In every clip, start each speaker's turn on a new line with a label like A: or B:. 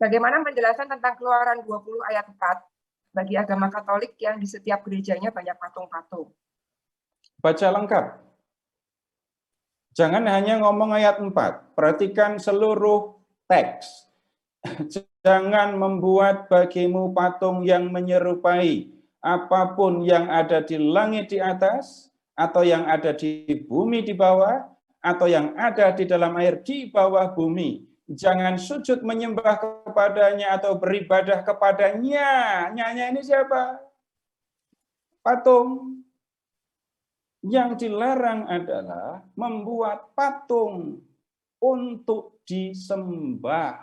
A: Bagaimana penjelasan tentang Keluaran 20 ayat 4 bagi agama Katolik yang di setiap gerejanya banyak patung-patung?
B: Baca lengkap. Jangan hanya ngomong ayat 4, perhatikan seluruh teks. Jangan membuat bagimu patung yang menyerupai apapun yang ada di langit di atas, atau yang ada di bumi di bawah, atau yang ada di dalam air di bawah bumi. Jangan sujud menyembah kepadanya atau beribadah kepadanya. Nyanya ini siapa? Patung. Yang dilarang adalah membuat patung untuk disembah.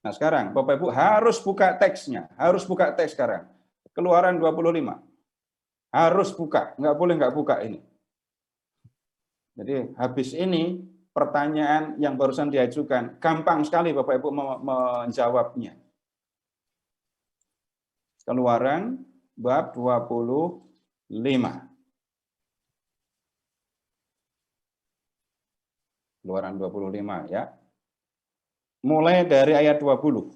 B: Nah sekarang Bapak Ibu harus buka teksnya, harus buka teks sekarang. Keluaran 25. Harus buka, nggak boleh nggak buka ini. Jadi habis ini pertanyaan yang barusan diajukan, gampang sekali Bapak Ibu menjawabnya. Keluaran bab 25. Keluaran 25 ya. Mulai dari ayat 20.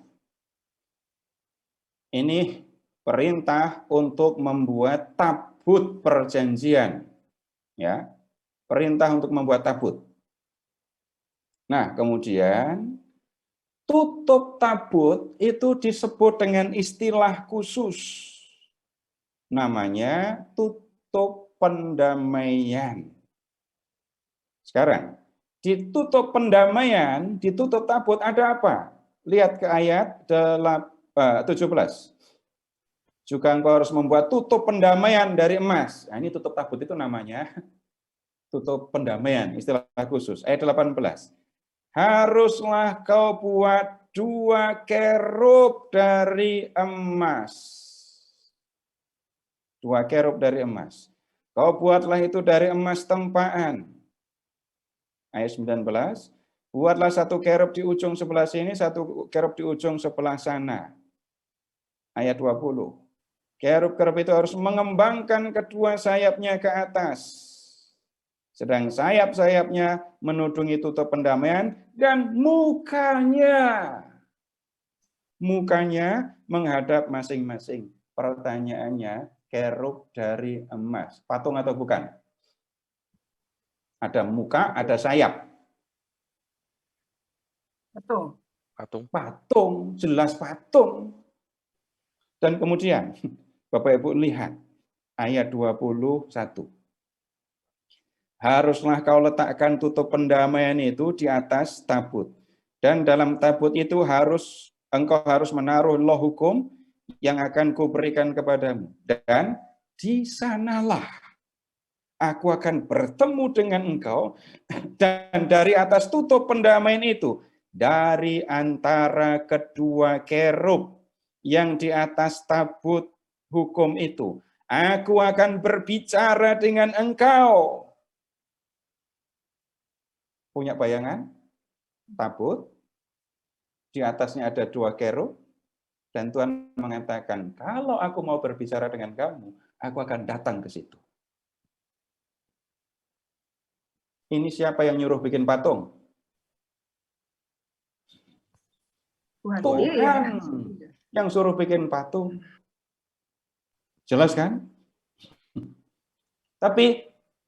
B: Ini perintah untuk membuat tabut perjanjian. Ya. Perintah untuk membuat tabut. Nah, kemudian tutup tabut itu disebut dengan istilah khusus. Namanya tutup pendamaian. Sekarang, ditutup pendamaian, ditutup tabut ada apa? Lihat ke ayat 17. Juga engkau harus membuat tutup pendamaian dari emas. Nah, ini tutup tabut itu namanya tutup pendamaian, istilah khusus. Ayat 18. Haruslah kau buat 2 kerub dari emas. 2 kerub dari emas. Kau buatlah itu dari emas tempaan. Ayat 19. Buatlah 1 kerub di ujung sebelah sini, 1 kerub di ujung sebelah sana. Ayat 20. Kerub-kerub itu harus mengembangkan kedua sayapnya ke atas. Sedang sayap-sayapnya menudungi tutup pendamaian dan mukanya menghadap masing-masing. Pertanyaannya, kerub dari emas. Patung atau bukan? Ada muka, ada sayap. Patung, jelas patung. Dan kemudian, Bapak Ibu lihat, ayat 21. Haruslah kau letakkan tutup pendamaian itu di atas tabut. Dan dalam tabut itu engkau harus menaruh loh hukum yang akan kuberikan kepadamu. Dan di sanalah aku akan bertemu dengan engkau, dan dari atas tutup pendamaian itu, dari antara kedua kerub yang di atas tabut hukum itu, aku akan berbicara dengan engkau. Punya bayangan? Tabut, di atasnya ada 2 kerub, dan Tuhan mengatakan, kalau aku mau berbicara dengan kamu, aku akan datang ke situ. Ini siapa yang nyuruh bikin patung? Tuhan yang suruh bikin patung. Jelas kan? Tapi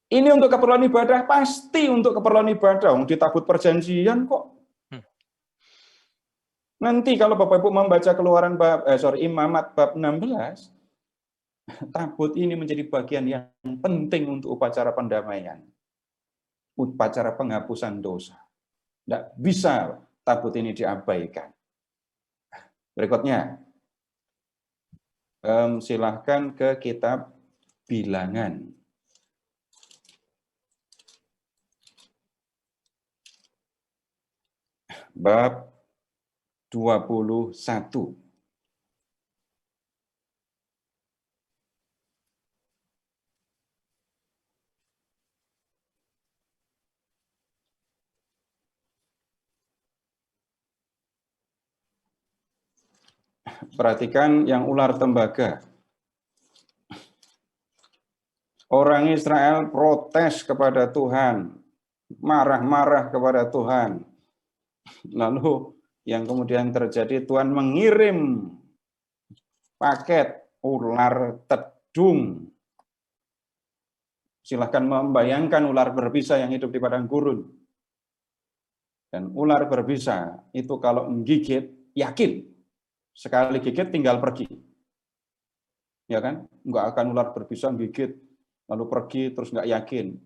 B: ini untuk keperluan ibadah, pasti untuk keperluan ibadah. Di tabut perjanjian kok. Nanti kalau Bapak Ibu membaca Keluaran Imamat bab 16, tabut ini menjadi bagian yang penting untuk upacara pendamaian. Upacara penghapusan dosa. Tidak bisa tabut ini diabaikan. Berikutnya, silahkan ke kitab Bilangan. Bab 21. Perhatikan yang ular tembaga. Orang Israel protes kepada Tuhan, marah-marah kepada Tuhan. Lalu yang kemudian terjadi Tuhan mengirim paket ular tedung. Silahkan membayangkan ular berbisa yang hidup di padang gurun. Dan ular berbisa itu kalau menggigit, yakin. Sekali gigit tinggal pergi. Ya kan? Nggak akan ular berbisa gigit, lalu pergi terus nggak yakin.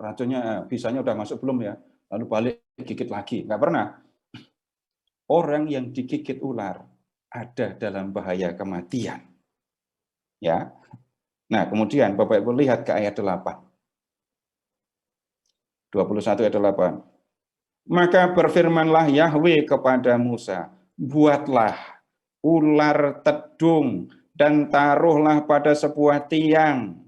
B: Racunnya, bisanya udah masuk belum ya? Lalu balik gigit lagi. Nggak pernah. Orang yang digigit ular ada dalam bahaya kematian. Ya. Nah, kemudian Bapak Ibu lihat ke ayat 8. 21 ayat 8. Maka berfirmanlah Yahweh kepada Musa, buatlah ular tedung dan taruhlah pada sebuah tiang.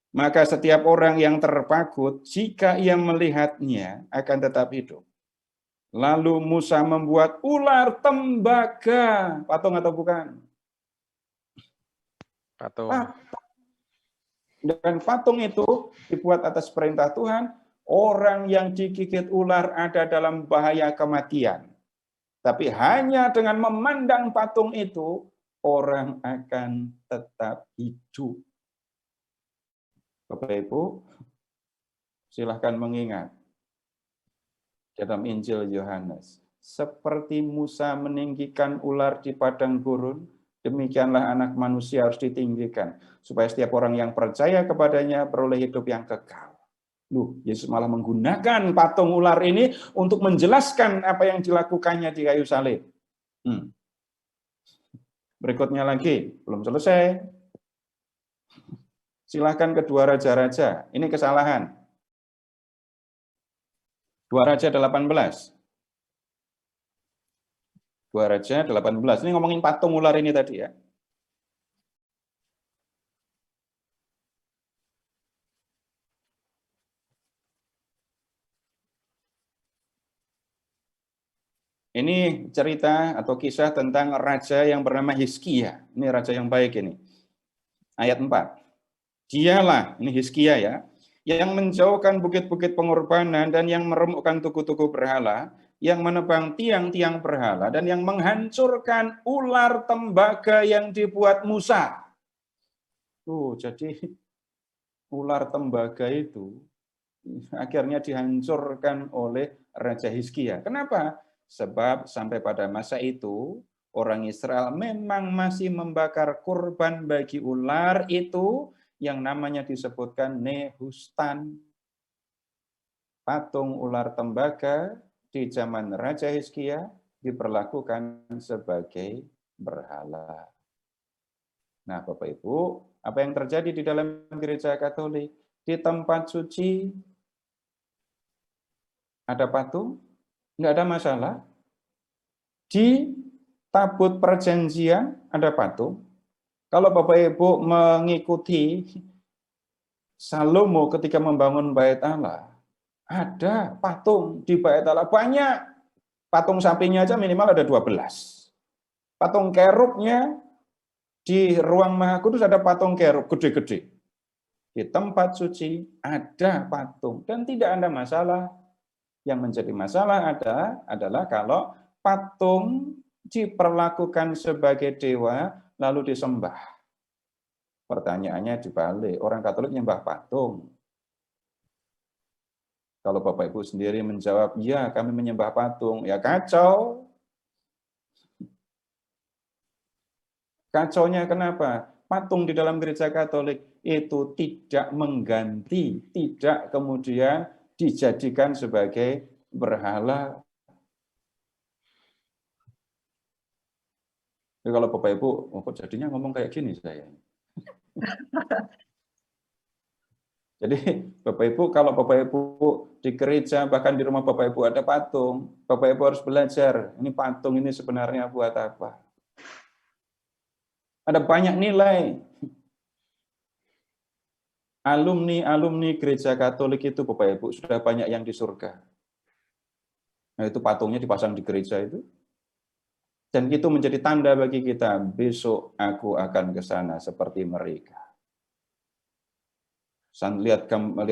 B: Maka setiap orang yang terpagut, jika ia melihatnya, akan tetap hidup. Lalu Musa membuat ular tembaga. Patung atau bukan?
C: Patung.
B: Dan patung itu dibuat atas perintah Tuhan, orang yang digigit ular ada dalam bahaya kematian. Tapi hanya dengan memandang patung itu, orang akan tetap hidup. Bapak Ibu, silahkan mengingat dalam Injil Yohanes, seperti Musa meninggikan ular di padang gurun, demikianlah anak manusia harus ditinggikan, supaya setiap orang yang percaya kepadanya beroleh hidup yang kekal. Yesus malah menggunakan patung ular ini untuk menjelaskan apa yang dilakukannya di kayu salib. Berikutnya lagi, belum selesai. Silahkan ke 2 Raja-Raja, ini kesalahan. 2 Raja 18. 2 Raja 18. Ini ngomongin patung ular ini tadi ya. Ini cerita atau kisah tentang raja yang bernama Hizkia. Ini raja yang baik ini. Ayat 4. Dialah, ini Hizkia ya, yang menjauhkan bukit-bukit pengorbanan dan yang meremukkan tugu-tugu berhala, yang menebang tiang-tiang berhala, dan yang menghancurkan ular tembaga yang dibuat Musa. Jadi ular tembaga itu akhirnya dihancurkan oleh Raja Hizkia. Kenapa? Sebab sampai pada masa itu, orang Israel memang masih membakar kurban bagi ular itu yang namanya disebutkan Nehustan. Patung ular tembaga di zaman Raja Hizkia diperlakukan sebagai berhala. Nah, Bapak Ibu, apa yang terjadi di dalam gereja Katolik? Di tempat suci ada patung, nggak ada masalah. Di tabut perjanjian ada patung. Kalau Bapak Ibu mengikuti Salomo ketika membangun bait Allah, ada patung di bait Allah banyak. Patung sapinya aja minimal ada 12. Patung kerubnya di ruang Maha Kudus ada patung kerub gede-gede. Di tempat suci ada patung dan tidak ada masalah. Yang menjadi masalah adalah kalau patung diperlakukan sebagai dewa lalu disembah. Pertanyaannya dibalik, orang Katolik nyembah patung. Kalau Bapak Ibu sendiri menjawab, ya kami menyembah patung, ya kacau. Kacaunya kenapa? Patung di dalam gereja Katolik itu tidak mengganti, tidak kemudian dijadikan sebagai berhala. Jadi kalau Bapak Ibu, kok jadinya ngomong kayak gini saya. Jadi Bapak Ibu, kalau Bapak Ibu di gereja, bahkan di rumah Bapak Ibu ada patung, Bapak Ibu harus belajar, ini patung ini sebenarnya buat apa. Ada banyak nilai. Alumni gereja Katolik itu Bapak Ibu sudah banyak yang di surga. Nah itu patungnya dipasang di gereja itu. Dan itu menjadi tanda bagi kita, besok aku akan ke sana seperti mereka. Lihat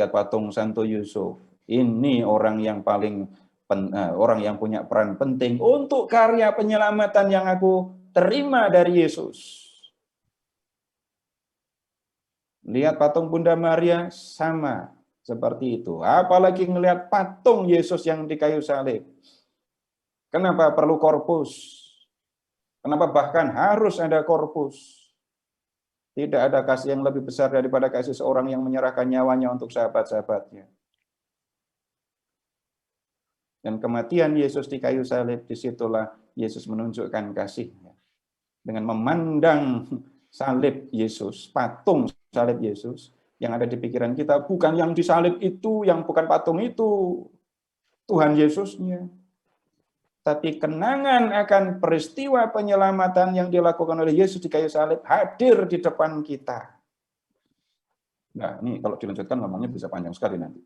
B: patung Santo Yusuf, ini orang yang paling orang yang punya peran penting untuk karya penyelamatan yang aku terima dari Yesus. Lihat patung Bunda Maria sama seperti itu. Apalagi ngelihat patung Yesus yang di kayu salib. Kenapa perlu korpus? Kenapa bahkan harus ada korpus? Tidak ada kasih yang lebih besar daripada kasih seorang yang menyerahkan nyawanya untuk sahabat-sahabatnya. Dan kematian Yesus di kayu salib, disitulah Yesus menunjukkan kasihnya. Dengan memandang salib Yesus, patung salib Yesus, yang ada di pikiran kita, bukan yang disalib itu, yang bukan patung itu, Tuhan Yesusnya. Tapi kenangan akan peristiwa penyelamatan yang dilakukan oleh Yesus di kayu salib hadir di depan kita. Nah, ini kalau dilanjutkan ngomongnya bisa panjang sekali nanti.